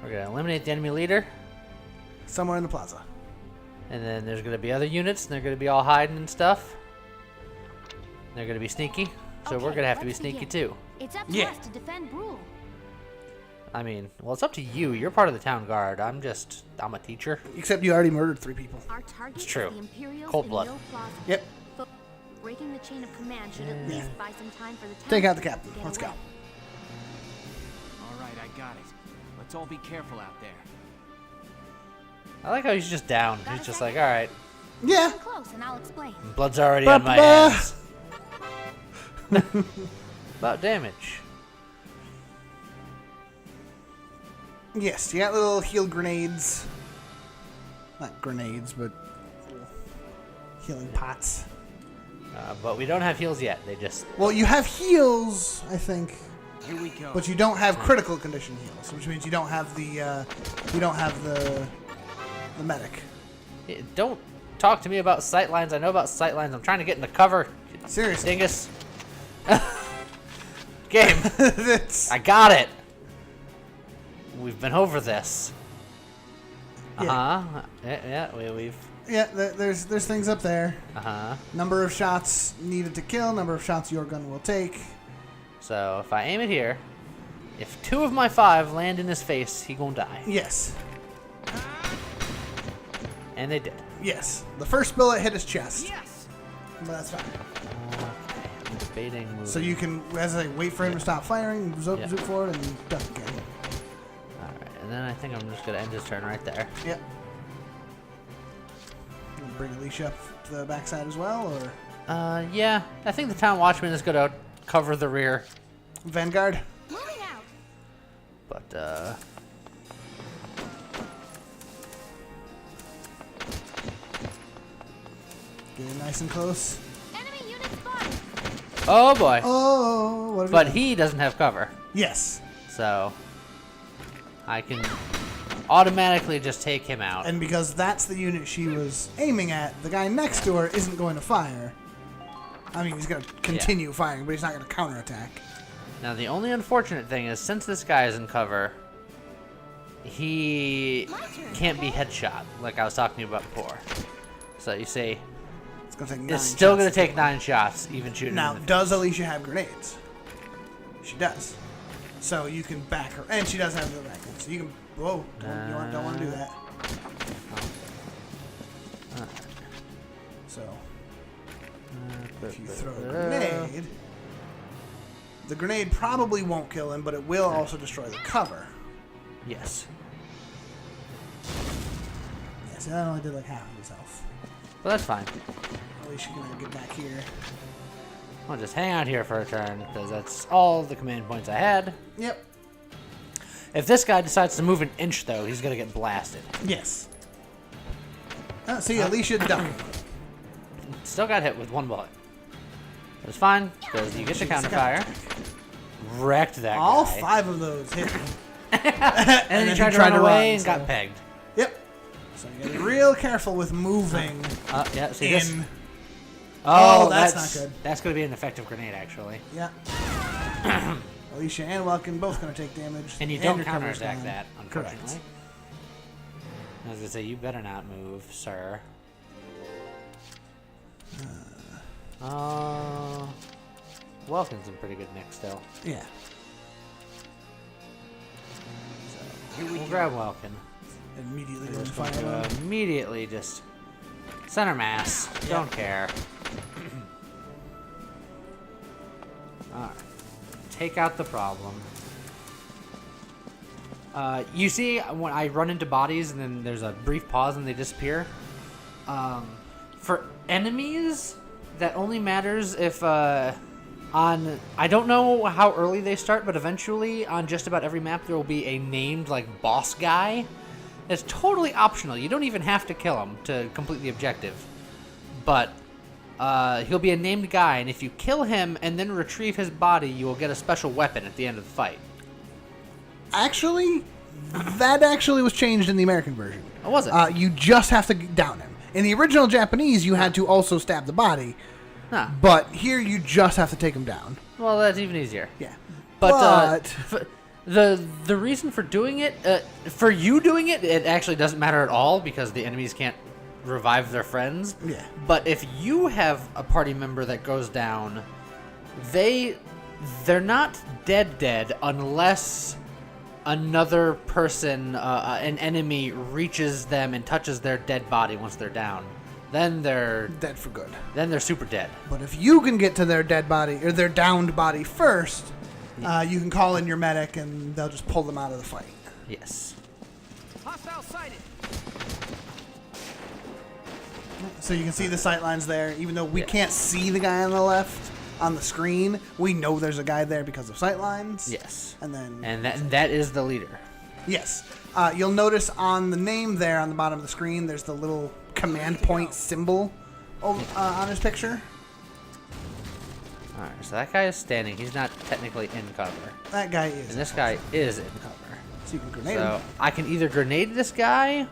Speaker 1: We're gonna eliminate the enemy leader,
Speaker 2: Somewhere in the plaza.
Speaker 1: and then there's gonna be other units, and they're gonna be all hiding and stuff. They're gonna be sneaky, so
Speaker 5: Okay,
Speaker 1: we're gonna have to be
Speaker 5: let's
Speaker 1: sneaky
Speaker 5: begin.
Speaker 1: too.
Speaker 5: It's up to
Speaker 2: Yeah.
Speaker 5: us to defend Brule.
Speaker 1: I mean, well, it's up to you. You're part of the town guard. I'm a teacher.
Speaker 2: Except you already murdered 3 people.
Speaker 5: Our target
Speaker 1: It's true.
Speaker 5: is the Imperials
Speaker 1: Cold
Speaker 5: in
Speaker 1: blood.
Speaker 5: Mill Plaza.
Speaker 2: Yep.
Speaker 5: But breaking the chain of command should at
Speaker 2: Yeah.
Speaker 5: least buy some time for the town
Speaker 2: Take out the
Speaker 5: to
Speaker 2: captain.
Speaker 5: get
Speaker 2: Let's
Speaker 5: away.
Speaker 2: go.
Speaker 4: All right, I got it. Let's all be careful out there.
Speaker 1: I like how he's just down.
Speaker 5: Got
Speaker 1: He's
Speaker 5: a
Speaker 1: just
Speaker 5: second?
Speaker 1: like, all right,
Speaker 2: Yeah.
Speaker 5: Come close and I'll explain.
Speaker 1: Blood's already on my hands. About damage.
Speaker 2: Yes, you got little heal grenades. Not grenades, but little healing pots.
Speaker 1: But we don't have heals yet. They just...
Speaker 2: Well, you have heals, I think,
Speaker 4: Here we go.
Speaker 2: but you don't have critical condition heals, which means you don't have the medic.
Speaker 1: Don't talk to me about sightlines. I know about sightlines. I'm trying to get into cover.
Speaker 2: Seriously.
Speaker 1: Dingus. Game.
Speaker 2: That's,
Speaker 1: I got it. We've been over this.
Speaker 2: Yeah.
Speaker 1: We've.
Speaker 2: yeah, there's things up there.
Speaker 1: Uh-huh.
Speaker 2: Number of shots needed to kill, number of shots your gun will take.
Speaker 1: So if I aim it here, if 2 of my 5 land in his face, he gonna die.
Speaker 2: Yes.
Speaker 1: And they did.
Speaker 2: Yes. The first bullet hit his chest.
Speaker 4: Yes.
Speaker 2: But that's fine.
Speaker 1: Okay. I'm debating moving.
Speaker 2: So you can, as I wait for him to stop firing, zoop forward, and duck again.
Speaker 1: Alright, and then I think I'm just gonna end his turn right there.
Speaker 2: Yep. You wanna bring Alicia up to the backside as well, or
Speaker 1: Yeah. I think the town watchman is gonna cover the rear.
Speaker 2: Vanguard?
Speaker 5: Moving out.
Speaker 1: But,
Speaker 2: Getting nice and close.
Speaker 5: Enemy unit spotted.
Speaker 1: oh boy.
Speaker 2: Oh, what have
Speaker 1: But
Speaker 2: you done?
Speaker 1: he doesn't have cover.
Speaker 2: Yes.
Speaker 1: So I can automatically just take him out.
Speaker 2: And because that's the unit she was aiming at, the guy next to her isn't going to fire. I mean, he's going to continue firing, but he's not going to counterattack.
Speaker 1: Now the only unfortunate thing is since this guy is in cover, he can't be headshot like I was talking to you about before. So you see,
Speaker 2: It's going to take 9
Speaker 1: it's still
Speaker 2: shots
Speaker 1: going to take 9 shots, even shooting.
Speaker 2: Now,
Speaker 1: him in the
Speaker 2: does Alicia have grenades? She does. So you can back her. And she does have the rifle. So you can... Whoa. Don't want to do that. So... If you throw a grenade... The grenade probably won't kill him, but it will also destroy the cover.
Speaker 1: Yes.
Speaker 2: Yeah, see, that only did like half of his health.
Speaker 1: Well, that's fine.
Speaker 2: At least you can get back here.
Speaker 1: I'll just hang out here for a turn because that's all the command points I had.
Speaker 2: Yep.
Speaker 1: If this guy decides to move an inch, though, he's going to get blasted.
Speaker 2: Yes. See, Alicia ducked.
Speaker 1: Still got hit with 1 bullet. It's fine because you get the counterfire. Wrecked that
Speaker 2: All
Speaker 1: guy.
Speaker 2: 5 of those hit me.
Speaker 1: and then he tried to run away and got pegged.
Speaker 2: Yep. So you gotta be real careful with moving
Speaker 1: Yeah, see
Speaker 2: in.
Speaker 1: this?
Speaker 2: Oh, that's not good.
Speaker 1: That's going to be an effective grenade, actually.
Speaker 2: Yeah. Alicia and Welkin both gonna take damage.
Speaker 1: And you don't
Speaker 2: your cover's
Speaker 1: counterattack
Speaker 2: gone.
Speaker 1: that, unfortunately.
Speaker 2: Correct.
Speaker 1: I was going to say, you better not move, sir. Welkin's in pretty good nick still.
Speaker 2: Yeah.
Speaker 1: We'll grab Welkin.
Speaker 2: Immediately
Speaker 1: We're
Speaker 2: going
Speaker 1: just
Speaker 2: to
Speaker 1: going
Speaker 2: fire.
Speaker 1: to immediately just center mass. Don't care. Alright. Take out the problem. You see when I run into bodies and then there's a brief pause and they disappear? For enemies, that only matters if on... I don't know how early they start, but eventually on just about every map there will be a named like boss guy. It's totally optional. You don't even have to kill him to complete the objective. But he'll be a named guy, and if you kill him and then retrieve his body, you will get a special weapon at the end of the fight.
Speaker 2: Actually, that actually was changed in the American version.
Speaker 1: Oh, was it?
Speaker 2: You just have to down him. In the original Japanese, you had to also stab the body.
Speaker 1: Huh.
Speaker 2: But here, you just have to take him down.
Speaker 1: Well, that's even easier.
Speaker 2: Yeah.
Speaker 1: But the reason for doing it, for you doing it, it actually doesn't matter at all because the enemies can't revive their friends.
Speaker 2: Yeah.
Speaker 1: But if you have a party member that goes down, they're not dead unless another person, an enemy, reaches them and touches their dead body once they're down. Then they're
Speaker 2: Dead for good.
Speaker 1: Then they're super dead.
Speaker 2: But if you can get to their dead body, or their downed body first, you can call in your medic and they'll just pull them out of the fight.
Speaker 1: Yes.
Speaker 4: Hostile sighted.
Speaker 2: So you can see the sight lines there. Even though we can't see the guy on the left on the screen, we know there's a guy there because of sight lines.
Speaker 1: Yes.
Speaker 2: And
Speaker 1: that is the leader.
Speaker 2: Yes. You'll notice on the name there on the bottom of the screen, there's the little command point symbol on his picture.
Speaker 1: Alright, so that guy is standing. He's not technically in cover.
Speaker 2: That guy is.
Speaker 1: And this guy is in cover.
Speaker 2: So you can grenade
Speaker 1: So
Speaker 2: him.
Speaker 1: I can either grenade this guy,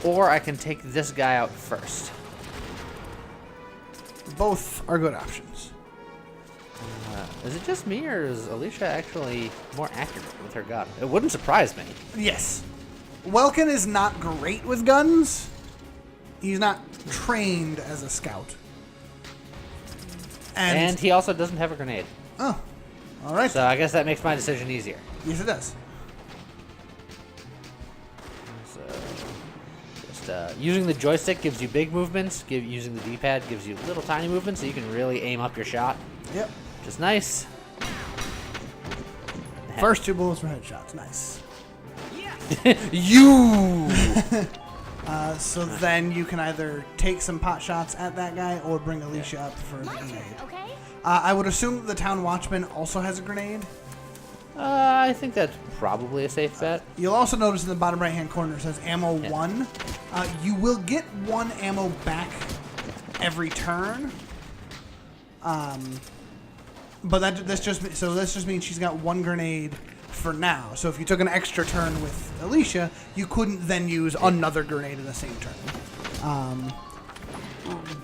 Speaker 1: or I can take this guy out first.
Speaker 2: Both are good options.
Speaker 1: Is it just me, or is Alicia actually more accurate with her gun? It wouldn't surprise me.
Speaker 2: Yes. Welkin is not great with guns. He's not trained as a scout.
Speaker 1: And he also doesn't have a grenade.
Speaker 2: Oh, all right.
Speaker 1: So I guess that makes my decision easier.
Speaker 2: Yes, it does.
Speaker 1: So just using the joystick gives you big movements. Using the D-pad gives you little tiny movements, so you can really aim up your shot.
Speaker 2: Yep.
Speaker 1: Which is nice.
Speaker 2: First 2 bullets were headshots. Nice.
Speaker 1: You.
Speaker 2: So then you can either take some pot shots at that guy or bring Alicia up for the grenade.
Speaker 5: Okay?
Speaker 2: I would assume that the town watchman also has a grenade.
Speaker 1: I think that's probably a safe bet.
Speaker 2: You'll also notice in the bottom right-hand corner it says ammo 1. You will get 1 ammo back every turn. But this just means she's got 1 grenade for now. So if you took an extra turn with Alicia, you couldn't then use another grenade in the same turn.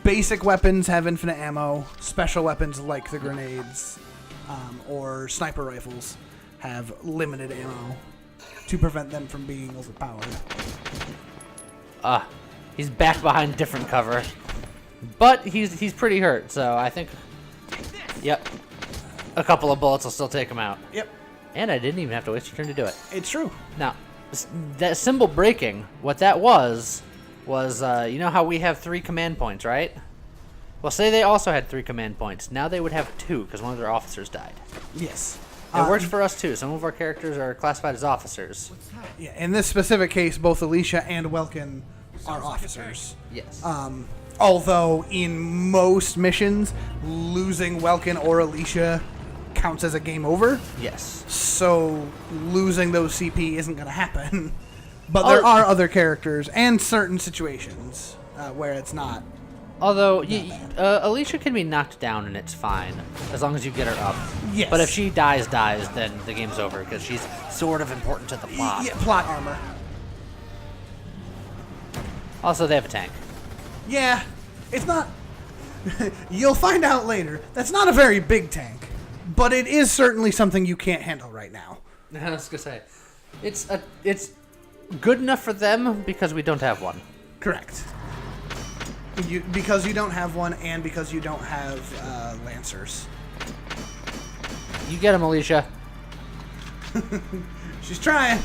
Speaker 2: Basic weapons have infinite ammo. Special weapons like the grenades or sniper rifles have limited ammo to prevent them from being overpowered.
Speaker 1: He's back behind different cover, but he's pretty hurt. So I think, yep, a couple of bullets will still take him out.
Speaker 2: Yep.
Speaker 1: And I didn't even have to waste your turn to do it.
Speaker 2: It's true.
Speaker 1: Now, that symbol breaking, what that was you know how we have 3 command points, right? Well, say they also had 3 command points. Now they would have 2 because one of their officers died.
Speaker 2: Yes.
Speaker 1: It works for us too. Some of our characters are classified as officers.
Speaker 2: Yeah, in this specific case, both Alicia and Welkin are officers.
Speaker 1: Yes.
Speaker 2: Although in most missions, losing Welkin or Alicia counts as a game over.
Speaker 1: Yes.
Speaker 2: So losing those CP isn't going to happen. But there are other characters and certain situations where it's not.
Speaker 1: Although Alicia can be knocked down and it's fine as long as you get her up.
Speaker 2: Yes.
Speaker 1: But if she dies, then the game's over because she's sort of important to the plot.
Speaker 2: Yeah, plot armor.
Speaker 1: Also, they have a tank.
Speaker 2: Yeah, it's not. You'll find out later. That's not a very big tank, but it is certainly something you can't handle right now.
Speaker 1: I was gonna say, it's good enough for them because we don't have one.
Speaker 2: Correct. Because you don't have one, and because you don't have Lancers.
Speaker 1: You get him, Alicia.
Speaker 2: She's trying.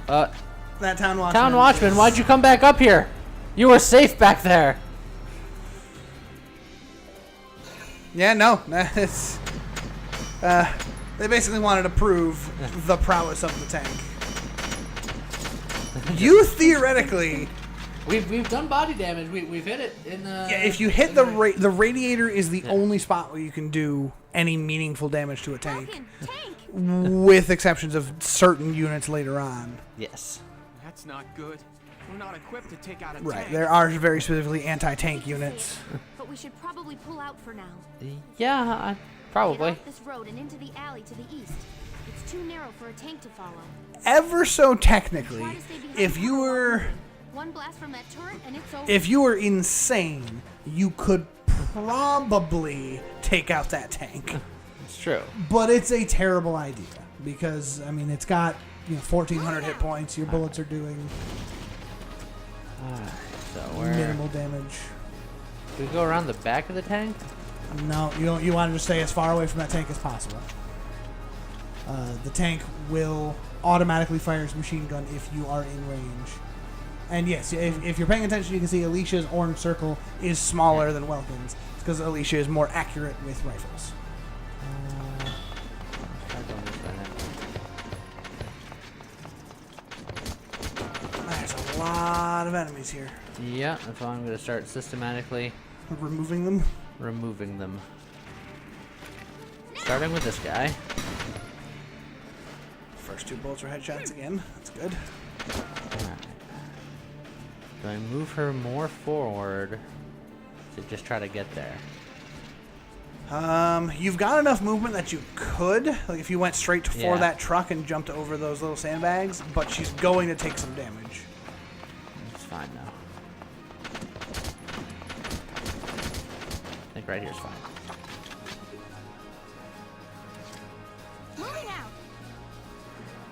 Speaker 2: That town watchman.
Speaker 1: Town watchman, why'd you come back up here? You were safe back there.
Speaker 2: Yeah, no, it's. They basically wanted to prove the prowess of the tank. You theoretically.
Speaker 1: We've done body damage. We've hit it in the.
Speaker 2: Yeah, if you hit the radiator is the only spot where you can do any meaningful damage to a tank, with exceptions of certain units later on.
Speaker 1: Yes.
Speaker 7: That's not good. We're not equipped to take out a
Speaker 2: Right,
Speaker 7: tank.
Speaker 2: there are very specifically anti-tank units.
Speaker 5: But we should probably pull out for now.
Speaker 1: Yeah,
Speaker 5: Get
Speaker 1: probably.
Speaker 5: off this road and into the alley to the east. It's too narrow for a tank to follow.
Speaker 2: Ever so
Speaker 5: Try
Speaker 2: technically,
Speaker 5: to stay behind
Speaker 2: if you
Speaker 5: cover
Speaker 2: were
Speaker 5: while moving. One blast from that turret and it's over.
Speaker 2: if you were insane, you could probably take out that tank.
Speaker 1: It's true.
Speaker 2: But it's a terrible idea because I mean it's got 1,400 hit points. Your bullets are doing
Speaker 1: So we're.
Speaker 2: minimal damage.
Speaker 1: Do we go around the back of the tank?
Speaker 2: No, you don't. You want to just stay as far away from that tank as possible. The tank will automatically fire its machine gun if you are in range. And yes, if you're paying attention, you can see Alicia's orange circle is smaller than Welkin's. It's because Alicia is more accurate with rifles. There's a lot of enemies here.
Speaker 1: Yeah, that's why I'm going to start systematically
Speaker 2: Removing them.
Speaker 1: removing them. Starting with this guy.
Speaker 2: First 2 bullets are headshots again. That's good.
Speaker 1: Alright. Do I move her more forward to just try to get there?
Speaker 2: You've got enough movement that you could, like if you went straight for that truck and jumped over those little sandbags, but she's going to take some damage.
Speaker 1: It's fine now. I think right here's fine.
Speaker 5: Moving out.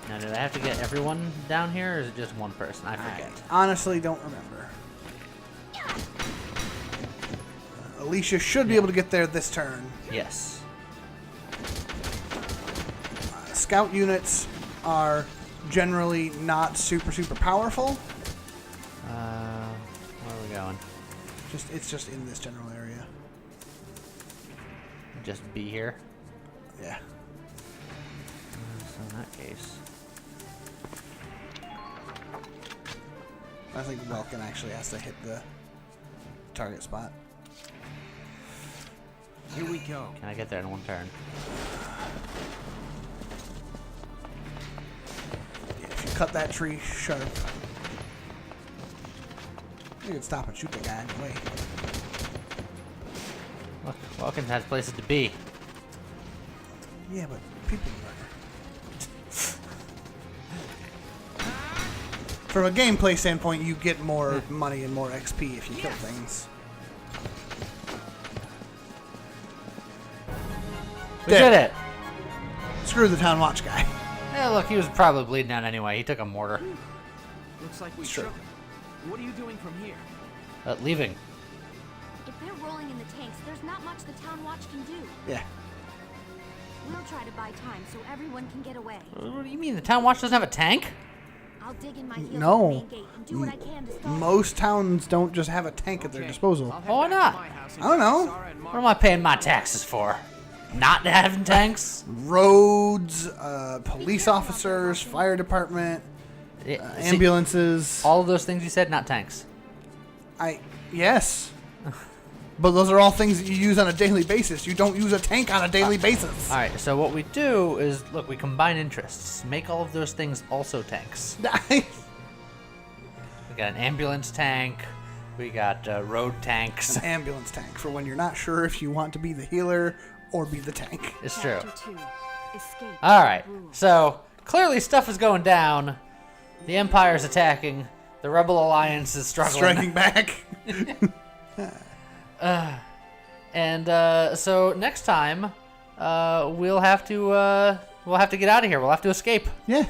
Speaker 1: Now, did I have to get everyone down here, or is it just one person? I forget.
Speaker 2: I honestly don't remember. Alicia should be able to get there this turn.
Speaker 1: Yes.
Speaker 2: Scout units are generally not super powerful.
Speaker 1: Where are we going?
Speaker 2: It's just in this general area.
Speaker 1: Just be here?
Speaker 2: Yeah.
Speaker 1: So in that case...
Speaker 2: I think Welkin actually has to hit the target spot.
Speaker 7: Here we go.
Speaker 1: Can I get there in one turn?
Speaker 2: Yeah, if you cut that tree sharp, you can stop and shoot the guy anyway.
Speaker 1: Look, Welkin has places to be.
Speaker 2: Yeah, but people murder. From a gameplay standpoint, you get more money and more XP if you kill things.
Speaker 1: We did it!
Speaker 2: Screw the town watch guy.
Speaker 1: Yeah, look, he was probably bleeding out anyway. He took a mortar.
Speaker 7: Looks like we
Speaker 2: Sure.
Speaker 7: shook him. What are you doing from here?
Speaker 1: Leaving.
Speaker 5: If they're rolling in the tanks, there's not much the town watch can do.
Speaker 2: Yeah.
Speaker 5: We'll try to buy time so everyone can get away.
Speaker 1: What do you mean? The town watch doesn't have a tank?
Speaker 5: I'll dig in my heels
Speaker 2: No.
Speaker 5: at the main gate and do what I can to stop them.
Speaker 2: Most towns don't just have a tank at their
Speaker 7: Okay,
Speaker 2: disposal.
Speaker 7: I'll head
Speaker 1: Why
Speaker 7: back to
Speaker 1: not?
Speaker 7: my house and
Speaker 2: I don't know.
Speaker 7: get Sarah and
Speaker 1: What
Speaker 7: Mark.
Speaker 1: am I paying my taxes for? Not having tanks?
Speaker 2: Roads, police officers, fire department,
Speaker 1: See,
Speaker 2: ambulances.
Speaker 1: all of those things you said, not tanks.
Speaker 2: Yes. But those are all things that you use on a daily basis. You don't use a tank on a daily basis.
Speaker 1: Alright, so what we do is, look, we combine interests. Make all of those things also tanks. We got an ambulance tank. We got road tanks.
Speaker 2: Ambulance tank for when you're not sure if you want to be the healer or be the tank.
Speaker 1: It's true.
Speaker 3: Chapter 2. Escape.
Speaker 1: Alright,
Speaker 3: Brule.
Speaker 1: so clearly stuff is going down. The Empire's attacking. The Rebel Alliance is struggling.
Speaker 2: Striking back.
Speaker 1: So next time, we'll have to get out of here. We'll have to escape.
Speaker 2: Yeah.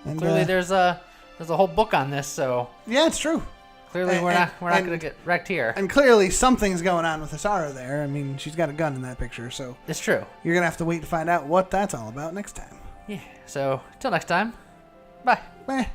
Speaker 2: And,
Speaker 1: Clearly, there's a whole book on this, so
Speaker 2: yeah, it's true.
Speaker 1: clearly we're not gonna get wrecked here.
Speaker 2: And clearly something's going on with Asara there. I mean, she's got a gun in that picture, so
Speaker 1: It's true.
Speaker 2: you're gonna have to wait to find out what that's all about next time.
Speaker 1: Yeah. So till next time, bye.
Speaker 2: Bye.